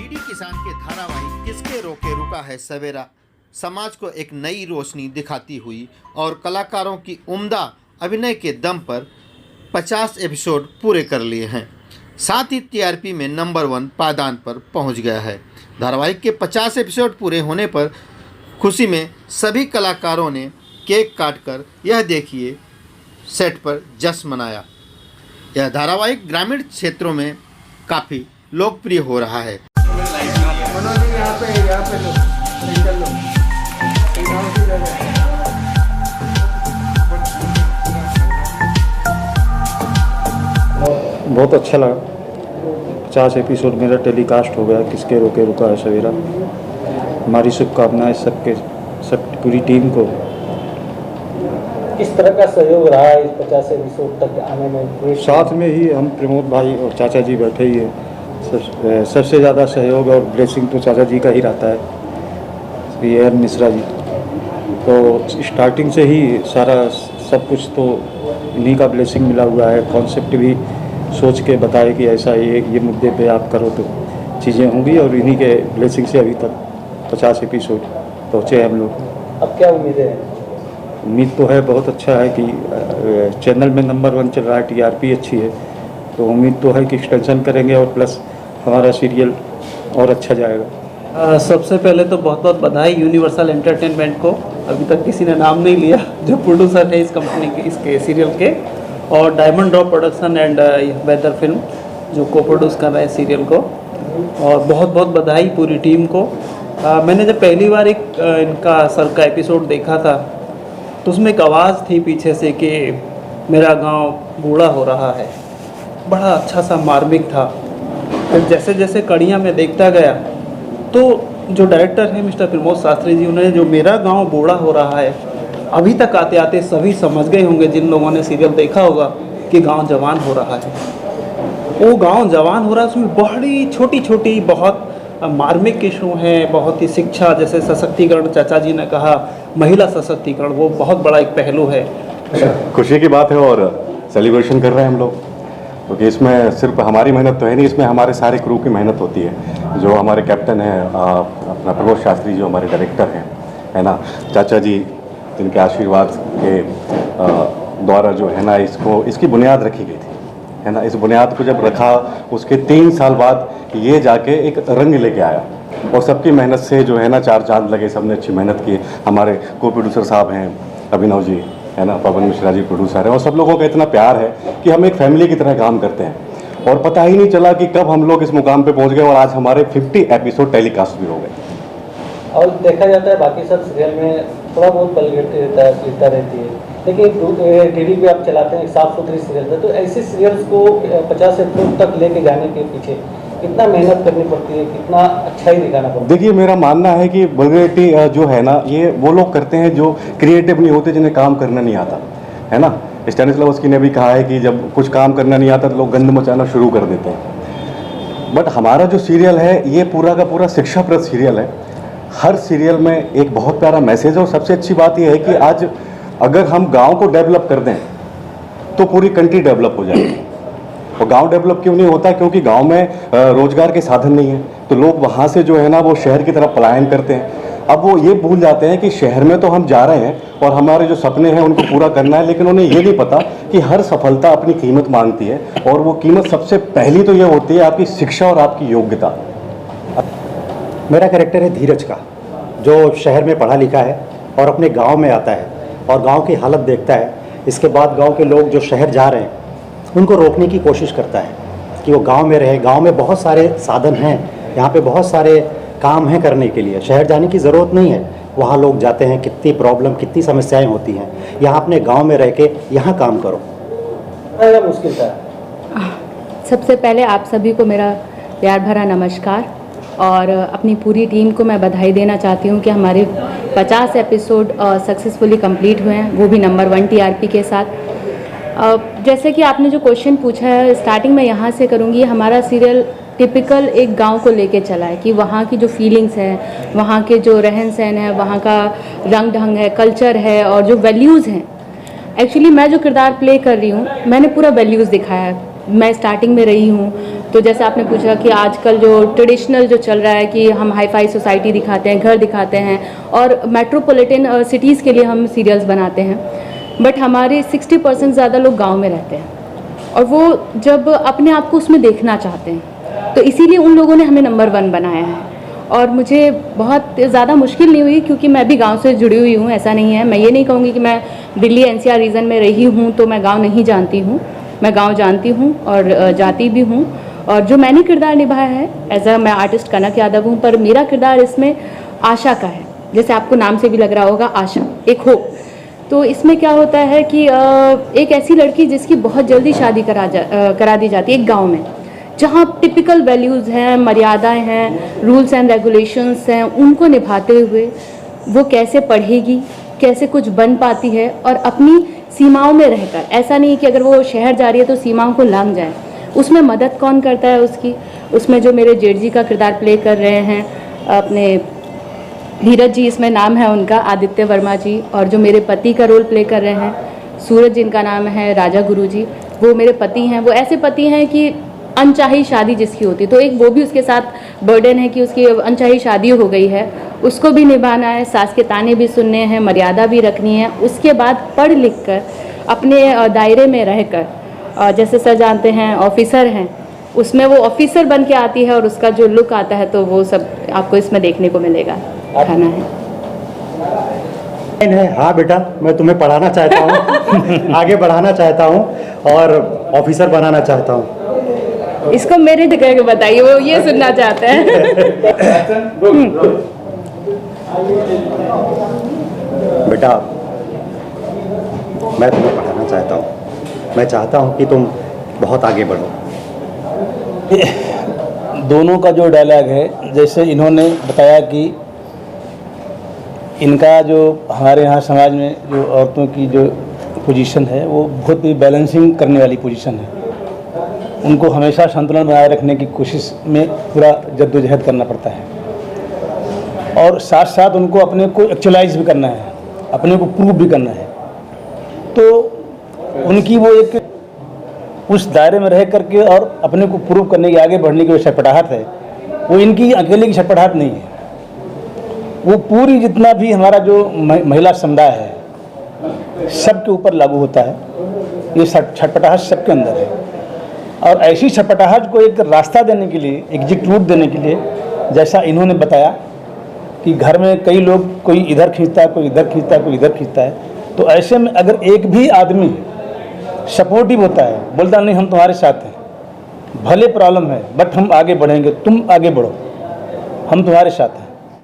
DD किसान के धारावाहिक किसके रोके रुका है सवेरा समाज को एक नई रोशनी दिखाती हुई और कलाकारों की उम्दा अभिनय के दम पर 50 एपिसोड पूरे कर लिए हैं। साथ ही टीआरपी में नंबर 1 पायदान पर पहुंच गया है। धारावाहिक के 50 एपिसोड पूरे होने पर खुशी में सभी कलाकारों ने केक काटकर यह देखिए सेट पर जश्न मनाया। यह धारावाहिक ग्रामीण क्षेत्रों में काफ़ी लोकप्रिय हो रहा है। बहुत अच्छा लगा। 50 एपिसोड मेरा टेलीकास्ट हो गया। किसके रोके रुका है सवेरा। हमारी शुभकामनाएं सब पूरी टीम को। किस तरह का सहयोग रहा है इस 50 एपिसोड तक आने में? साथ में ही हम प्रमोद भाई और चाचा जी बैठे ही हैं। सबसे ज़्यादा सहयोग और ब्लेसिंग तो चाचा जी का ही रहता है, श्री एन मिश्रा जी। तो स्टार्टिंग से ही सारा सब कुछ तो इन्हीं का ब्लेसिंग मिला हुआ है। कॉन्सेप्ट भी सोच के बताए कि ऐसा ये मुद्दे पे आप करो तो चीज़ें होंगी, और इन्हीं के ब्लेसिंग से अभी तक 50 एपिसोड पहुँचे हम लोग। अब क्या उम्मीदें हैं? उम्मीद तो है बहुत अच्छा है कि चैनल में नंबर 1 चल रहा है, टीआरपी अच्छी है, तो उम्मीद तो है कि एक्सटेंशन करेंगे और प्लस हमारा सीरियल और अच्छा जाएगा। सबसे पहले तो बहुत बहुत बधाई यूनिवर्सल एंटरटेनमेंट को। अभी तक किसी ने नाम नहीं लिया जो प्रोड्यूसर है इस कंपनी के, इसके सीरियल के, और diamond drop production and weather film जो को प्रोड्यूस कर रहे हैं सीरियल को। और बहुत बहुत बधाई पूरी टीम को। मैंने जब पहली बार इनका सर का एपिसोड देखा था तो उसमें एक आवाज़ थी पीछे से कि मेरा गांव बूढ़ा हो रहा है। बड़ा अच्छा सा मार्मिक था। फिर जैसे जैसे कड़ियाँ में देखता गया तो जो डायरेक्टर हैं मिस्टर प्रमोद शास्त्री जी, उन्होंने जो मेरा गांव बूढ़ा हो रहा है, अभी तक आते आते सभी समझ गए होंगे जिन लोगों ने सीरियल देखा होगा कि गांव जवान हो रहा है। वो गांव जवान हो रहा है, उसमें बड़ी छोटी छोटी बहुत मार्मिक इशू हैं, बहुत ही शिक्षा जैसे सशक्तिकरण, चाचा जी ने कहा महिला सशक्तिकरण, वो बहुत बड़ा एक पहलू है। खुशी की बात है और सेलिब्रेशन कर रहे हैं हम लोग, क्योंकि इसमें सिर्फ हमारी मेहनत तो है नहीं, इसमें हमारे सारे क्रू की मेहनत होती है। जो हमारे कैप्टन हैं अपना प्रमोद शास्त्री जो हमारे डायरेक्टर हैं, है ना, चाचा जी जिनके आशीर्वाद के द्वारा जो है ना इसकी बुनियाद रखी गई थी, है ना। इस बुनियाद को जब रखा उसके 3 साल बाद ये जाके एक रंग लेके आया, और सबकी मेहनत से जो है ना 4 चांद लगे, सबने अच्छी मेहनत की। हमारे को प्रोड्यूसर साहब हैं अभिनव जी, है ना, पवन मिश्रा जी प्रोड्यूसर हैं, और सब लोगों का इतना प्यार है कि हम एक फैमिली की तरह काम करते हैं, और पता ही नहीं चला कि कब हम लोग इस मुकाम पे पहुंच गए, और आज हमारे 50 एपिसोड टेलीकास्ट भी हो गए। और देखा जाता है बाकी सब सीरियल में थोड़ा बहुत पलटता रहती है, लेकिन टीवी पे आप चलाते हैं एक साफ सुथरी सीरियल है, तो ऐसे सीरियल्स को 50 एपिसोड तक लेके जाने के पीछे कितना मेहनत करनी पड़ती है, कितना अच्छा ही दिखाना पड़ता है? देखिए, मेरा मानना है कि वल्गैरिटी जो है ना, ये वो लोग करते हैं जो क्रिएटिव नहीं होते, जिन्हें काम करना नहीं आता, है ना। स्टैनिस्लावस्की ने भी कहा है कि जब कुछ काम करना नहीं आता तो लोग गंद मचाना शुरू कर देते हैं। बट हमारा जो सीरियल है ये पूरा का पूरा शिक्षाप्रद सीरियल है। हर सीरियल में एक बहुत प्यारा मैसेज है, और सबसे अच्छी बात यह है कि आज अगर हम गाँव को डेवलप कर दें तो पूरी कंट्री डेवलप हो जाएगी। और गांव डेवलप क्यों नहीं होता? क्योंकि गांव में रोजगार के साधन नहीं है, तो लोग वहां से जो है ना वो शहर की तरफ पलायन करते हैं। अब वो ये भूल जाते हैं कि शहर में तो हम जा रहे हैं और हमारे जो सपने हैं उनको पूरा करना है, लेकिन उन्हें ये नहीं पता कि हर सफलता अपनी कीमत मांगती है, और वो कीमत सबसे पहली तो ये होती है आपकी शिक्षा और आपकी योग्यता। मेरा कैरेक्टर है धीरज का, जो शहर में पढ़ा लिखा है और अपने गाँव में आता है और गाँव की हालत देखता है। इसके बाद गाँव के लोग जो शहर जा रहे हैं उनको रोकने की कोशिश करता है कि वो गांव में रहे। गांव में बहुत सारे साधन हैं, यहाँ पे बहुत सारे काम हैं करने के लिए, शहर जाने की ज़रूरत नहीं है। वहाँ लोग जाते हैं, कितनी प्रॉब्लम, कितनी समस्याएं होती हैं। यहाँ अपने गांव में रह के यहाँ काम करो। मुश्किल था। सबसे पहले आप सभी को मेरा प्यार भरा नमस्कार, और अपनी पूरी टीम को मैं बधाई देना चाहती हूँ कि हमारे 50 एपिसोड सक्सेसफुली कंप्लीट हुए हैं, वो भी नंबर 1 टीआरपी के साथ। जैसे कि आपने जो क्वेश्चन पूछा है, स्टार्टिंग में यहाँ से करूँगी। हमारा सीरियल टिपिकल एक गांव को लेके चला है कि वहाँ की जो फीलिंग्स हैं, वहाँ के जो रहन सहन है, वहाँ का रंग ढंग है, कल्चर है, और जो वैल्यूज़ हैं। एक्चुअली मैं जो किरदार प्ले कर रही हूँ, मैंने पूरा वैल्यूज़ दिखाया है मैं स्टार्टिंग में रही हूँ, तो जैसे आपने पूछा कि आजकल जो ट्रेडिशनल जो चल रहा है कि हम हाई फाई सोसाइटी दिखाते हैं, घर दिखाते हैं और मेट्रोपॉलिटन सिटीज़ के लिए हम सीरियल्स बनाते हैं, बट हमारे 60% ज़्यादा लोग गांव में रहते हैं और वो जब अपने आप को उसमें देखना चाहते हैं, तो इसीलिए उन लोगों ने हमें नंबर 1 बनाया है। और मुझे बहुत ज़्यादा मुश्किल नहीं हुई क्योंकि मैं भी गांव से जुड़ी हुई हूँ, ऐसा नहीं है। मैं ये नहीं कहूँगी कि मैं दिल्ली NCR रीजन में रही हूँ तो मैं गांव नहीं जानती हूँ, मैं गांव जानती हूँ और जाती भी हूँ। और जो मैंने किरदार निभाया है एज मैं आर्टिस्ट कनक यादव हूँ, पर मेरा किरदार इसमें आशा का है, जैसे आपको नाम से भी लग रहा होगा, आशा एक होप। तो इसमें क्या होता है कि एक ऐसी लड़की जिसकी बहुत जल्दी शादी करा दी जाती है एक गाँव में, जहाँ टिपिकल वैल्यूज़ हैं, मर्यादाएं हैं, रूल्स एंड रेगुलेशंस हैं, उनको निभाते हुए वो कैसे पढ़ेगी, कैसे कुछ बन पाती है और अपनी सीमाओं में रहकर, ऐसा नहीं कि अगर वो शहर जा रही है तो सीमाओं को लांघ जाए, उसमें मदद कौन करता है उसकी। उसमें जो मेरे जेठ जी का किरदार प्ले कर रहे हैं अपने धीरज जी, इसमें नाम है उनका आदित्य वर्मा जी, और जो मेरे पति का रोल प्ले कर रहे हैं सूरज, जिनका नाम है राजा गुरु जी, वो मेरे पति हैं। वो ऐसे पति हैं कि अनचाही शादी जिसकी होती, तो एक वो भी उसके साथ बर्डन है कि उसकी अनचाही शादी हो गई है, उसको भी निभाना है, सास के ताने भी सुनने हैं, मर्यादा भी रखनी है। उसके बाद पढ़ लिख कर अपने दायरे में रहकर, जैसे सर जानते हैं ऑफिसर हैं, उसमें वो ऑफिसर बन के आती है और उसका जो लुक आता है तो वो सब आपको इसमें देखने को मिलेगा। खाना है हाँ बेटा, मैं तुम्हें पढ़ाना चाहता हूँ आगे बढ़ाना चाहता हूँ और ऑफिसर बनाना चाहता हूँ। इसको मेरे जगह के बताइए, वो ये सुनना चाहते हैं। बेटा, मैं तुम्हें पढ़ाना चाहता हूँ, मैं चाहता हूँ कि तुम बहुत आगे बढ़ो। दोनों का जो डायलॉग है, जैसे इन्होंने बताया कि इनका जो हमारे यहाँ समाज में जो औरतों की जो पोजीशन है वो बहुत ही बैलेंसिंग करने वाली पोजीशन है। उनको हमेशा संतुलन बनाए रखने की कोशिश में पूरा जद्दोजहद करना पड़ता है और साथ साथ उनको अपने को एक्चुअलाइज भी करना है, अपने को प्रूव भी करना है। तो उनकी वो एक उस दायरे में रह करके और अपने को प्रूव करने की, आगे बढ़ने की जो छटपटाहट है, वो इनकी अकेले की छटपटाहट नहीं है, वो पूरी जितना भी हमारा जो महिला समुदाय है सबके ऊपर लागू होता है। ये छटपटाहट सबके अंदर है और ऐसी छटपटाहट को एक रास्ता देने के लिए, एग्जिट रूट देने के लिए, जैसा इन्होंने बताया कि घर में कई लोग, कोई इधर खींचता है, कोई इधर खींचता है, कोई इधर खींचता है, तो ऐसे में अगर एक भी आदमी सपोर्टिव होता है, बोलता नहीं हम तुम्हारे साथ हैं, भले प्रॉब्लम है बट हम आगे बढ़ेंगे, तुम आगे बढ़ो, हम तुम्हारे साथ हैं,